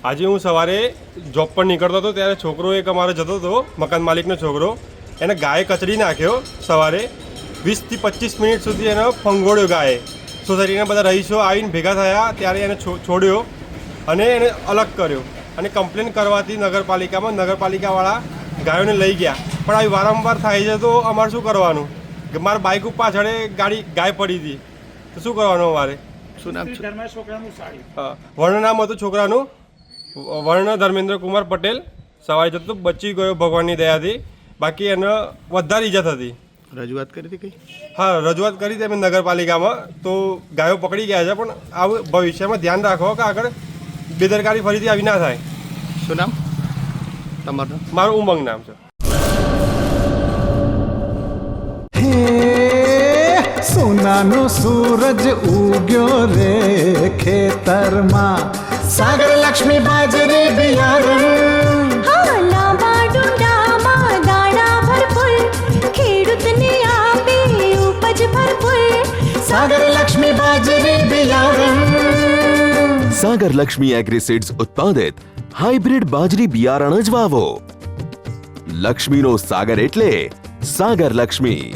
આજે હું સવારે જોબ પર નીકળતો હતો ત્યારે છોકરો એક અમારો જતો હતો, મકાન માલિકનો છોકરો. એને ગાય કચડી નાખ્યો સવારે. 20 થી 25 મિનિટ સુધી એને ફંગોળ્યો ગાયે. સોસાયટીના બધા રહીશો આવીને ભેગા થયા ત્યારે એને છોડ્યો અને એને અલગ કર્યો. અને કમ્પ્લેન કરવાથી નગરપાલિકાવાળા ગાયોને લઈ ગયા. પણ આવી વારંવાર થાય છે તો અમારે શું કરવાનું? મારા બાઇક ઉપર પાછળ ગાય પડી હતી તો શું કરવાનું અમારે? શું નામ છે? વર્ણ નામ હતું છોકરાનું, વર્ણ ધર્મેન્દ્ર કુમાર પટેલ. સવારે જતો બચી ગયો ભગવાનની દયાથી, બાકી એને વધારે ઈજા થતી. રજૂઆત કરી હતી કઈ? હા, રજૂઆત કરી હતી અમે નગરપાલિકામાં, તો ગાયો પકડી ગયા છે. પણ આવું ભવિષ્યમાં ધ્યાન રાખો કે આગળ બેદરકારી ફરીથી આવી ના થાય. શું નામ તમારું? મારું ઉમંગ નામ છે. સોનાનો સૂરજ ઉગ્યો રે ખેતરમાં, સાગર લક્ષ્મી બાજરી બિયારણ. હા, લાંબા ડુંડામાં દાણા ભરપૂર, ખેડૂતને આપે ઉપજ ભરપૂર. સાગર લક્ષ્મી બાજરી બિયારણ. સાગર લક્ષ્મી એગ્રીસીડ્સ ઉત્પાદિત હાઇબ્રિડ બાજરી બિયારણ જ વાવો. લક્ષ્મીનો સાગર એટલે સાગર લક્ષ્મી.